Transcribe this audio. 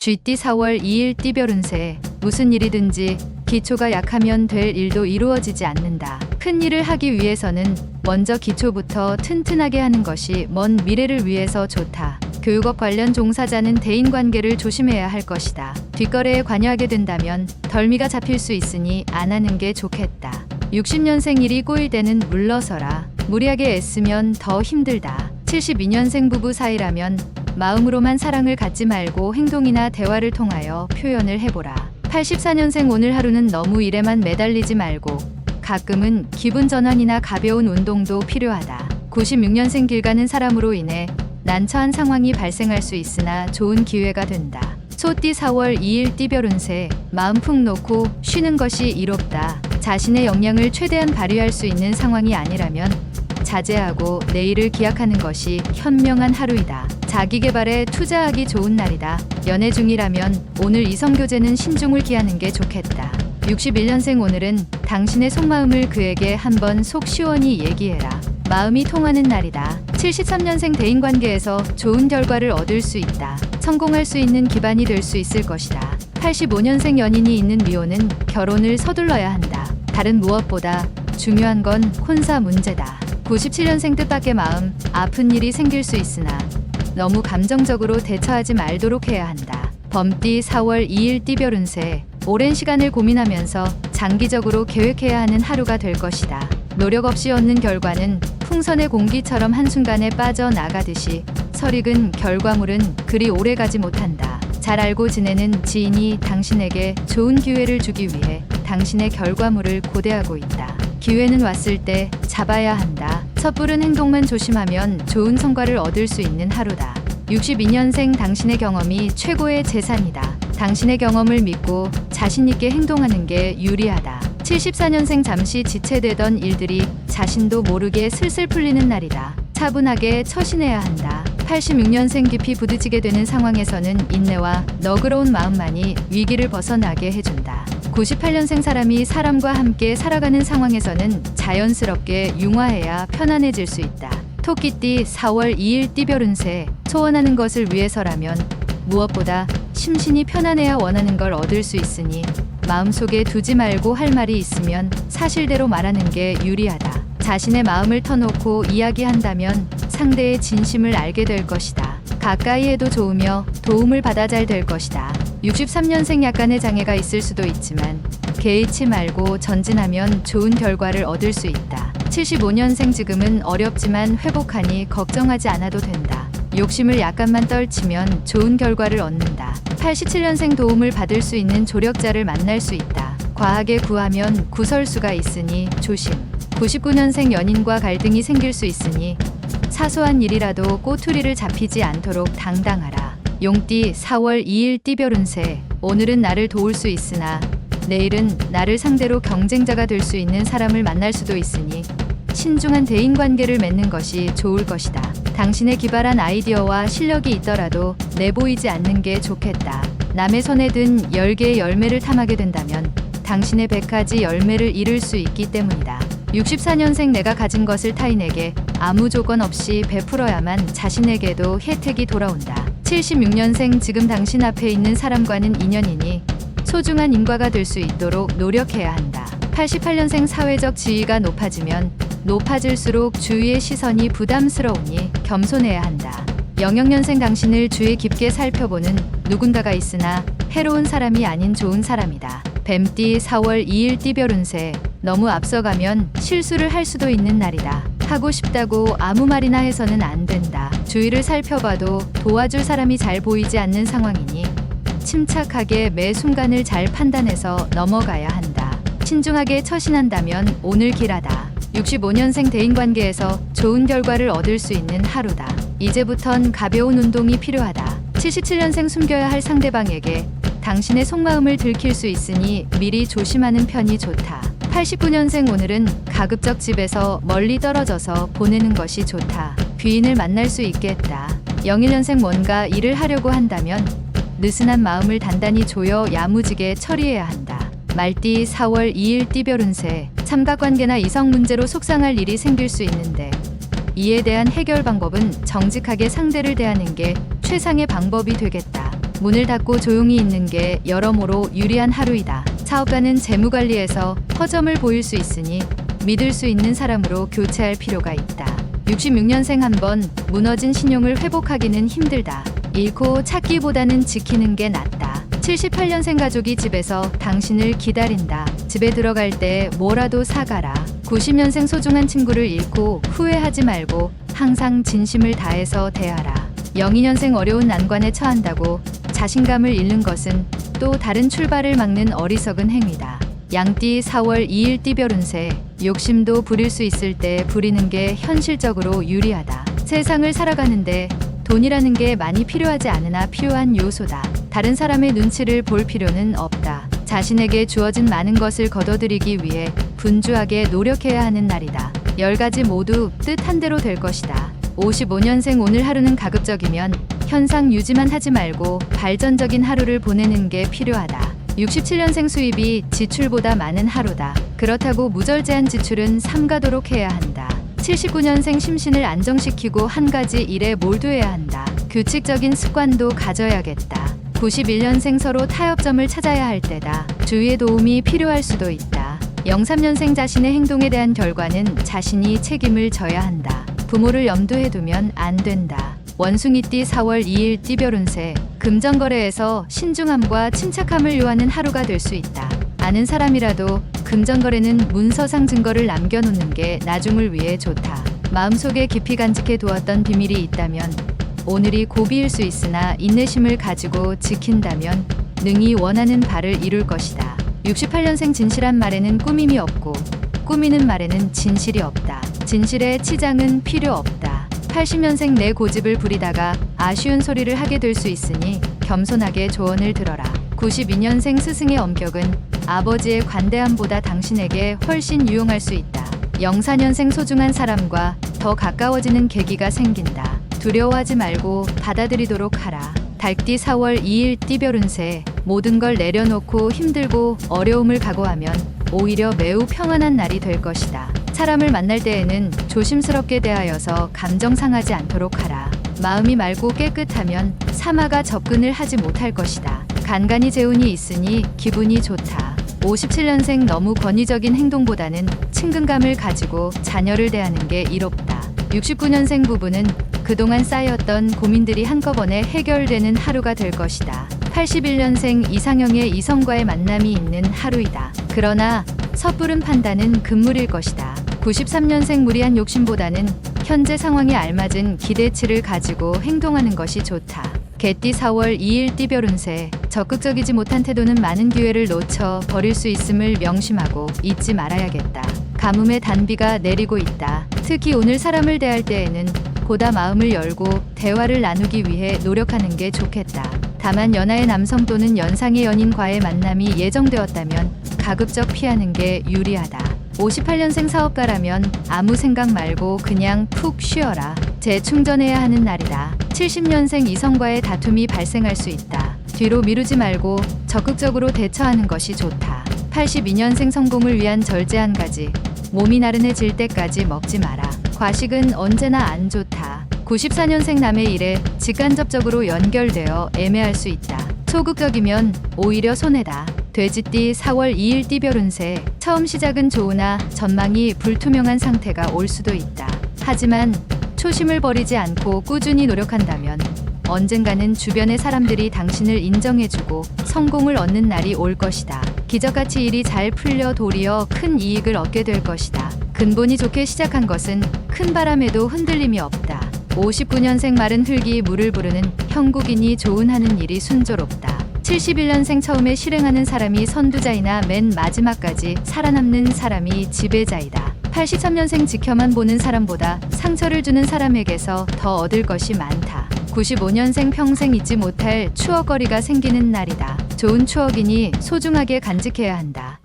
쥐띠 4월 2일 띠별 운세. 무슨 일이든지 기초가 약하면 될 일도 이루어지지 않는다. 큰 일을 하기 위해서는 먼저 기초부터 튼튼하게 하는 것이 먼 미래를 위해서 좋다. 교육업 관련 종사자는 대인관계를 조심해야 할 것이다. 뒷거래에 관여하게 된다면 덜미가 잡힐 수 있으니 안 하는 게 좋겠다. 60년생 일이 꼬일 때는 물러서라. 무리하게 애쓰면 더 힘들다. 72년생 부부 사이라면 마음으로만 사랑을 갖지 말고 행동이나 대화를 통하여 표현을 해보라. 84년생 오늘 하루는 너무 일에만 매달리지 말고 가끔은 기분 전환이나 가벼운 운동도 필요하다. 96년생 길 가는 사람으로 인해 난처한 상황이 발생할 수 있으나 좋은 기회가 된다. 소띠 4월 2일 띠별 운세. 마음 푹 놓고 쉬는 것이 이롭다. 자신의 역량을 최대한 발휘할 수 있는 상황이 아니라면 자제하고 내일을 기약하는 것이 현명한 하루이다. 자기개발에 투자하기 좋은 날이다. 연애 중이라면 오늘 이성교제는 신중을 기하는 게 좋겠다. 61년생 오늘은 당신의 속마음을 그에게 한번 속 시원히 얘기해라. 마음이 통하는 날이다. 73년생 대인관계에서 좋은 결과를 얻을 수 있다. 성공할 수 있는 기반이 될 수 있을 것이다. 85년생 연인이 있는 미혼은 결혼을 서둘러야 한다. 다른 무엇보다 중요한 건 혼사 문제다. 97년생 뜻밖의 마음, 아픈 일이 생길 수 있으나 너무 감정적으로 대처하지 말도록 해야 한다. 범띠 4월 2일 띠별 운세. 오랜 시간을 고민하면서 장기적으로 계획해야 하는 하루가 될 것이다. 노력 없이 얻는 결과는 풍선의 공기처럼 한순간에 빠져나가듯이 설익은 결과물은 그리 오래가지 못한다. 잘 알고 지내는 지인이 당신에게 좋은 기회를 주기 위해 당신의 결과물을 고대하고 있다. 기회는 왔을 때 잡아야 한다. 섣부른 행동만 조심하면 좋은 성과를 얻을 수 있는 하루다. 62년생 당신의 경험이 최고의 재산이다. 당신의 경험을 믿고 자신 있게 행동하는 게 유리하다. 74년생 잠시 지체되던 일들이 자신도 모르게 슬슬 풀리는 날이다. 차분하게 처신해야 한다. 86년생 깊이 부딪히게 되는 상황에서는 인내와 너그러운 마음만이 위기를 벗어나게 해준다. 98년생 사람이 사람과 함께 살아가는 상황에서는 자연스럽게 융화해야 편안해질 수 있다. 토끼띠 4월 2일 띠별 운세. 소원하는 것을 위해서라면 무엇보다 심신이 편안해야 원하는 걸 얻을 수 있으니 마음속에 두지 말고 할 말이 있으면 사실대로 말하는 게 유리하다. 자신의 마음을 터놓고 이야기한다면 상대의 진심을 알게 될 것이다. 가까이 해도 좋으며 도움을 받아 잘 될 것이다. 63년생 약간의 장애가 있을 수도 있지만 개의치 말고 전진하면 좋은 결과를 얻을 수 있다. 75년생 지금은 어렵지만 회복하니 걱정하지 않아도 된다. 욕심을 약간만 떨치면 좋은 결과를 얻는다. 87년생 도움을 받을 수 있는 조력자를 만날 수 있다. 과하게 구하면 구설수가 있으니 조심. 99년생 연인과 갈등이 생길 수 있으니 사소한 일이라도 꼬투리를 잡히지 않도록 당당하라. 용띠 4월 2일 띠별 운세. 오늘은 나를 도울 수 있으나 내일은 나를 상대로 경쟁자가 될 수 있는 사람을 만날 수도 있으니 신중한 대인관계를 맺는 것이 좋을 것이다. 당신의 기발한 아이디어와 실력이 있더라도 내보이지 않는 게 좋겠다. 남의 손에 든 10개의 열매를 탐하게 된다면 당신의 100가지 열매를 잃을 수 있기 때문이다. 64년생 내가 가진 것을 타인에게 아무 조건 없이 베풀어야만 자신에게도 혜택이 돌아온다. 76년생 지금 당신 앞에 있는 사람과는 인연이니 소중한 인과가 될 수 있도록 노력해야 한다. 88년생 사회적 지위가 높아지면 높아질수록 주위의 시선이 부담스러우니 겸손해야 한다. 00년생 당신을 주의 깊게 살펴보는 누군가가 있으나 해로운 사람이 아닌 좋은 사람이다. 뱀띠 4월 2일 띠별 운세. 너무 앞서가면 실수를 할 수도 있는 날이다. 하고 싶다고 아무 말이나 해서는 안 된다. 주위를 살펴봐도 도와줄 사람이 잘 보이지 않는 상황이니 침착하게 매 순간을 잘 판단해서 넘어가야 한다. 신중하게 처신한다면 오늘 길하다. 65년생 대인관계에서 좋은 결과를 얻을 수 있는 하루다. 이제부턴 가벼운 운동이 필요하다. 77년생 숨겨야 할 상대방에게 당신의 속마음을 들킬 수 있으니 미리 조심하는 편이 좋다. 89년생 오늘은 가급적 집에서 멀리 떨어져서 보내는 것이 좋다. 귀인을 만날 수 있겠다. 01년생 뭔가 일을 하려고 한다면 느슨한 마음을 단단히 조여 야무지게 처리해야 한다. 말띠 4월 2일 띠별 운세. 삼각관계나 이성 문제로 속상할 일이 생길 수 있는데 이에 대한 해결 방법은 정직하게 상대를 대하는 게 최상의 방법이 되겠다. 문을 닫고 조용히 있는 게 여러모로 유리한 하루이다. 사업가는 재무관리에서 허점을 보일 수 있으니 믿을 수 있는 사람으로 교체할 필요가 있다. 66년생 한 번 무너진 신용을 회복하기는 힘들다. 잃고 찾기보다는 지키는 게 낫다. 78년생 가족이 집에서 당신을 기다린다. 집에 들어갈 때 뭐라도 사가라. 90년생 소중한 친구를 잃고 후회하지 말고 항상 진심을 다해서 대하라. 02년생 어려운 난관에 처한다고 자신감을 잃는 것은 또 다른 출발을 막는 어리석은 행위다. 양띠 4월 2일 띠별 운세. 욕심도 부릴 수 있을 때 부리는 게 현실적으로 유리하다. 세상을 살아가는데 돈이라는 게 많이 필요하지 않으나 필요한 요소다. 다른 사람의 눈치를 볼 필요는 없다. 자신에게 주어진 많은 것을 거둬들이기 위해 분주하게 노력해야 하는 날이다. 10가지 모두 뜻한 대로 될 것이다. 55년생 오늘 하루는 가급적이면 현상 유지만 하지 말고 발전적인 하루를 보내는 게 필요하다. 67년생 수입이 지출보다 많은 하루다. 그렇다고 무절제한 지출은 삼가도록 해야 한다. 79년생 심신을 안정시키고 한 가지 일에 몰두해야 한다. 규칙적인 습관도 가져야겠다. 91년생 서로 타협점을 찾아야 할 때다. 주위의 도움이 필요할 수도 있다. 03년생 자신의 행동에 대한 결과는 자신이 책임을 져야 한다. 부모를 염두에 두면 안 된다. 원숭이띠 4월 2일 띠별 운세. 금전거래에서 신중함과 침착함을 요하는 하루가 될 수 있다. 아는 사람이라도 금전거래는 문서상 증거를 남겨놓는 게 나중을 위해 좋다. 마음속에 깊이 간직해 두었던 비밀이 있다면 오늘이 고비일 수 있으나 인내심을 가지고 지킨다면 능히 원하는 바를 이룰 것이다. 68년생 진실한 말에는 꾸밈이 없고 꾸미는 말에는 진실이 없다. 진실에 치장은 필요 없다. 80년생 내 고집을 부리다가 아쉬운 소리를 하게 될 수 있으니 겸손하게 조언을 들어라. 92년생 스승의 엄격은 아버지의 관대함보다 당신에게 훨씬 유용할 수 있다. 04년생 소중한 사람과 더 가까워지는 계기가 생긴다. 두려워하지 말고 받아들이도록 하라. 달띠 4월 2일 띠별 운세. 모든 걸 내려놓고 힘들고 어려움을 각오하면 오히려 매우 평안한 날이 될 것이다. 사람을 만날 때에는 조심스럽게 대하여서 감정 상하지 않도록 하라. 마음이 맑고 깨끗하면 사마가 접근을 하지 못할 것이다. 간간히 재운이 있으니 기분이 좋다. 57년생 너무 권위적인 행동보다는 친근감을 가지고 자녀를 대하는 게 이롭다. 69년생 부부는 그동안 쌓였던 고민들이 한꺼번에 해결되는 하루가 될 것이다. 81년생 이상형의 이성과의 만남이 있는 하루이다. 그러나 섣부른 판단은 금물일 것이다. 93년생 무리한 욕심보다는 현재 상황에 알맞은 기대치를 가지고 행동하는 것이 좋다. 개띠 4월 2일 띠별 운세. 적극적이지 못한 태도는 많은 기회를 놓쳐 버릴 수 있음을 명심하고 잊지 말아야겠다. 가뭄의 단비가 내리고 있다. 특히 오늘 사람을 대할 때에는 보다 마음을 열고 대화를 나누기 위해 노력하는 게 좋겠다. 다만 연하의 남성 또는 연상의 연인과의 만남이 예정되었다면 가급적 피하는 게 유리하다. 58년생 사업가라면 아무 생각 말고 그냥 푹 쉬어라. 재충전해야 하는 날이다. 70년생 이성과의 다툼이 발생할 수 있다. 뒤로 미루지 말고 적극적으로 대처하는 것이 좋다. 82년생 성공을 위한 절제 한 가지. 몸이 나른해질 때까지 먹지 마라. 과식은 언제나 안 좋다. 94년생 남의 일에 직간접적으로 연결되어 애매할 수 있다. 소극적이면 오히려 손해다. 돼지띠 4월 2일 띠별 운세. 처음 시작은 좋으나 전망이 불투명한 상태가 올 수도 있다. 하지만 초심을 버리지 않고 꾸준히 노력한다면 언젠가는 주변의 사람들이 당신을 인정해주고 성공을 얻는 날이 올 것이다. 기적같이 일이 잘 풀려 도리어 큰 이익을 얻게 될 것이다. 근본이 좋게 시작한 것은 큰 바람에도 흔들림이 없다. 59년생 마른 흙이 물을 부르는 형국이니 좋은 하는 일이 순조롭다. 71년생 처음에 실행하는 사람이 선두자이나 맨 마지막까지 살아남는 사람이 지배자이다. 83년생 지켜만 보는 사람보다 상처를 주는 사람에게서 더 얻을 것이 많다. 95년생 평생 잊지 못할 추억거리가 생기는 날이다. 좋은 추억이니 소중하게 간직해야 한다.